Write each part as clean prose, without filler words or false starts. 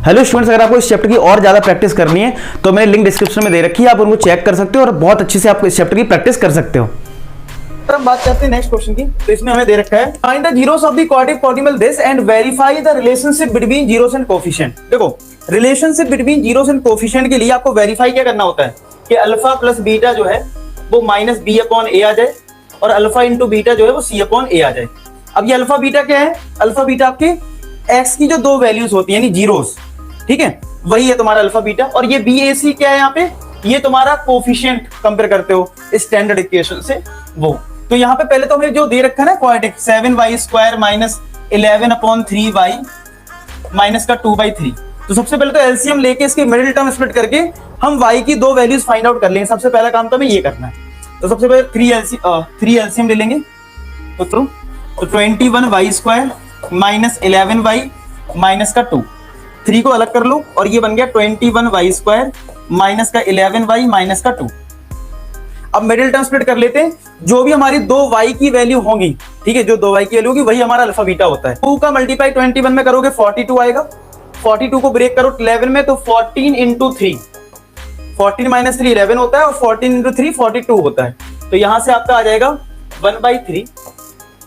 Hello students, अगर आपको इस चैप्टर की और ज्यादा प्रैक्टिस करनी है तो मैंने लिंक डिस्क्रिप्शन में दे रखी है, आप उनको चेक कर सकते हो और बहुत अच्छे से आप इस चैप्टर की प्रैक्टिस कर सकते हो। हम बात करते हैं नेक्स्ट क्वेश्चन की। तो इसमें हमें दे रखा है find the zeros of the quadratic polynomial this and verify the relationship between zeros and coefficient. देखो, relationship between zeros and coefficient के लिए आपको वेरीफाई क्या करना होता है कि अल्फा प्लस बीटा जो है वो माइनस बी अपॉन ए आ जाए और अल्फा इंटू बीटा जो है वो सी अपॉन ए आ जाए। अब ये अल्फा बीटा क्या है? अल्फा बीटा आपके एक्स की जो दो वैल्यूज होती है यानी जीरोस, ठीक है, वही है तुम्हारा अल्फा बीटा। और ये बी ए सी क्या है यहाँ पे? ये तुम्हारा कोएफिशिएंट कंपेयर करते हो स्टैंडर्ड इक्वेशन से वो। तो यहाँ पे पहले तो हमें जो दे रखा है ना quadratic 7y² minus 11/3y minus का 2/3। तो सबसे पहले तो एलसीएम लेके इसके मिडिल टर्म स्प्लिट करके हम y की दो वैल्यूज फाइंड आउट कर लेंगे। सबसे पहला काम तो हमें ये करना है। तो सबसे पहले 3 एलसीएम ले लेंगे। तो 21y² माइनस 11y माइनस का 2, 3 को अलग कर लो और ये बन गया 21y² माइनस का 11y माइनस का 2। अब मिडिल टर्म स्प्लिट कर लेते हैं। जो भी हमारी दो y की वैल्यू होंगी, ठीक है, जो दो y की वैल्यू होगी वही हमारा अल्फा बीटा होता है। 2 का मल्टीप्लाई 21 में करोगे 42 आएगा। 42 को ब्रेक करो 11 में तो 14 इंटू 3, 14 माइनस 3 11 होता है और 14 इंटू 3 42 होता है। तो यहां से आपका आ जाएगा 1/3,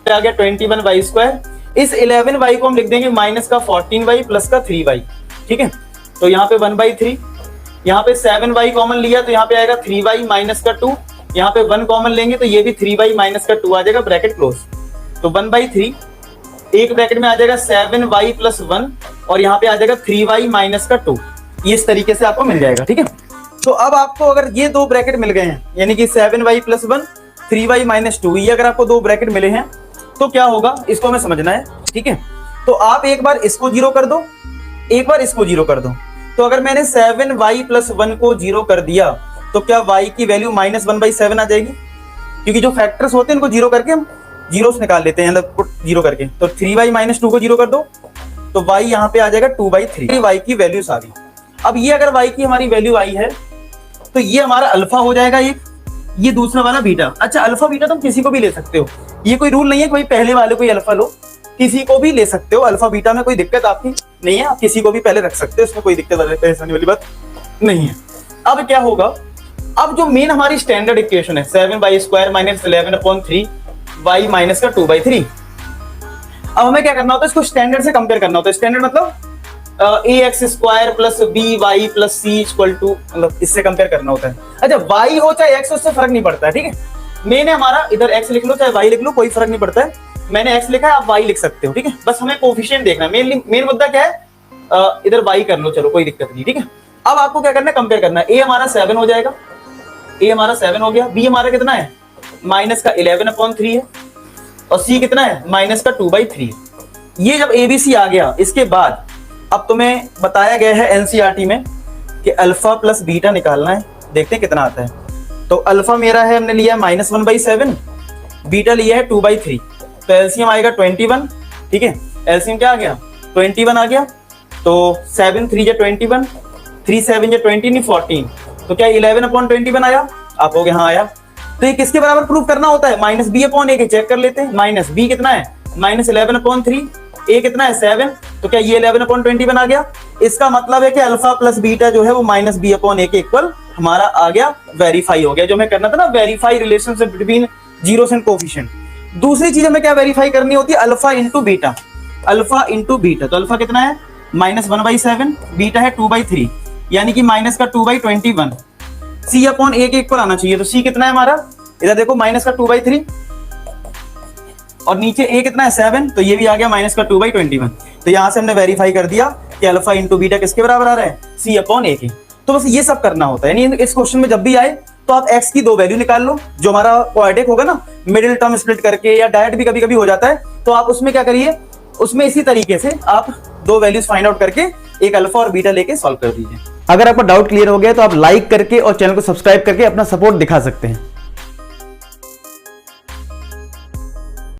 आ गया 21y²। इस 11y को हम लिख देंगे माइनस का 14y प्लस का 3y, ठीक है। तो यहाँ पे 1/3, यहाँ पे 7y कॉमन लिया तो यहाँ पे आएगा 3y माइनस का 2, यहाँ पे 1 कॉमन लेंगे तो ये भी 3y माइनस का 2 आ जाएगा, ब्रैकेट क्लोज। तो 1/3 एक ब्रैकेट में आ जाएगा 7y प्लस 1 और यहाँ पे आ जाएगा 3y माइनस का 2। ये इस तरीके से आपको मिल जाएगा, ठीक है। तो अब आपको अगर ये दो ब्रैकेट मिल गए हैं यानी कि 7y प्लस 1 3y माइनस 2, ये अगर आपको दो ब्रैकेट मिले हैं तो क्या होगा इसको हमें समझना है, ठीक है। तो आप एक बार इसको जीरो कर दो, एक बार इसको जीरो कर दो। तो अगर मैंने 7y प्लस 1 को जीरो कर दिया तो क्या y की वैल्यू माइनस 1/7 आ जाएगी? क्योंकि जो फैक्टर्स होते हैं उनको जीरो करके हम जीरोस निकाल लेते हैं, जीरो करके। तो 3y माइनस 2 को जीरो कर दो तो y यहाँ पे आ जाएगा 2/3, y की वैल्यूज आ गई। अब ये अगर y की हमारी वैल्यू आई है तो ये हमारा अल्फा हो जाएगा एक, ये दूसरा वाला बीटा। अच्छा, अल्फा बीटा तुम किसी को भी ले सकते हो, ये कोई रूल नहीं है कोई पहले वाले को ही अल्फा लो, किसी को भी ले सकते हो। अल्फा बीटा में कोई दिक्कत आपकी नहीं है, आप किसी को भी पहले रख सकते हो, इसमें कोई दिक्कत वाली बात नहीं है। अब क्या होगा, अब जो मेन हमारी स्टैंडर्ड इक्वेशन है 7y² माइनस 11/3y माइनस का 2/3, अब हमें क्या करना होता है, इसको स्टैंडर्ड से कंपेयर करना होता है। स्टैंडर्ड मतलब ax² plus by plus c equal to, मतलब इससे कंपेयर करना होता है। अच्छा, y हो चाहे x हो उससे फर्क नहीं पड़ता है, ठीक है। मैंने हमारा इधर x लिख लो चाहे y लिख लो, कोई फर्क नहीं पड़ता है। मैंने x लिखा है, आप y लिख सकते हो, ठीक है। बस हमें कोएफिशिएंट देखना है, मेन मुद्दा क्या है, इधर y कर लो, चलो कोई दिक्कत नहीं, ठीक है। अब आपको क्या करना है, कंपेयर करना है। a हमारा 7 हो जाएगा, a हमारा 7 हो गया। b हमारा कितना है, माइनस का 11/3 है और c कितना है, माइनस का 2/3 है। ये जब abc आ गया, इसके बाद अब तुम्हें बताया गया है एनसीईआरटी में कि अल्फा प्लस बीटा निकालना है। देखते हैं कितना आता है। तो अल्फा मेरा है, हमने लिया माइनस 1/7, बीटा लिया है 2/3। तो एलसीएम आएगा 21, ठीक है। एलसीएम क्या आ गया, 21 आ गया। तो 7 3 जा 21, 3 7 जा 20 नहीं 14। तो क्या 11/21 आया? आप हो गए हाँ आया। तो ये किसके बराबर प्रूव करना होता है, माइनस बी अपॉन ए के। चेक कर लेते हैं, माइनस बी कितना है, माइनस 11/3, ए कितना है 7। तो क्या ये 11/21 आ गया? इसका मतलब है कि अल्फा प्लस बीटा जो है वो माइनस बी अपॉन ए के इक्वल हमारा आ गया, वेरीफाई हो गया। जो हमें करना था ना, verify relationship between zeros and coefficient. दूसरी चीज हमें क्या वेरीफाई करनी होती है, alpha into beta. Alpha into beta, तो अल्फा कितना है, माइनस 1/7, बीटा है 2/3 यानी कि माइनस का 2/21। सी अपॉन ए के इक्वल आना चाहिए। तो सी कितना है हमारा, इधर देखो माइनस का 2/3 और नीचे ए कितना है 7, तो ये भी आ गया माइनस का 2/21। तो यहां से हमने वेरीफाई कर दिया कि अल्फा इंटू बीटा किसके बराबर आ रहा है, सी अपॉन ए के। तो बस ये सब करना होता है, यानी इस क्वेश्चन में जब भी आए तो आप x की दो वैल्यू निकाल लो। जो हमारा क्वाड्रेटिक होगा ना, मिडिल टर्म स्प्लिट करके या डायरेक्ट भी कभी कभी हो जाता है, तो आप उसमें क्या करिए, उसमें इसी तरीके से आप दो वैल्यूज फाइंड आउट करके एक अल्फा और बीटा लेके सॉल्व कर दीजिए। अगर आपका डाउट क्लियर हो गया तो आप लाइक करके और चैनल को सब्सक्राइब करके अपना सपोर्ट दिखा सकते हैं।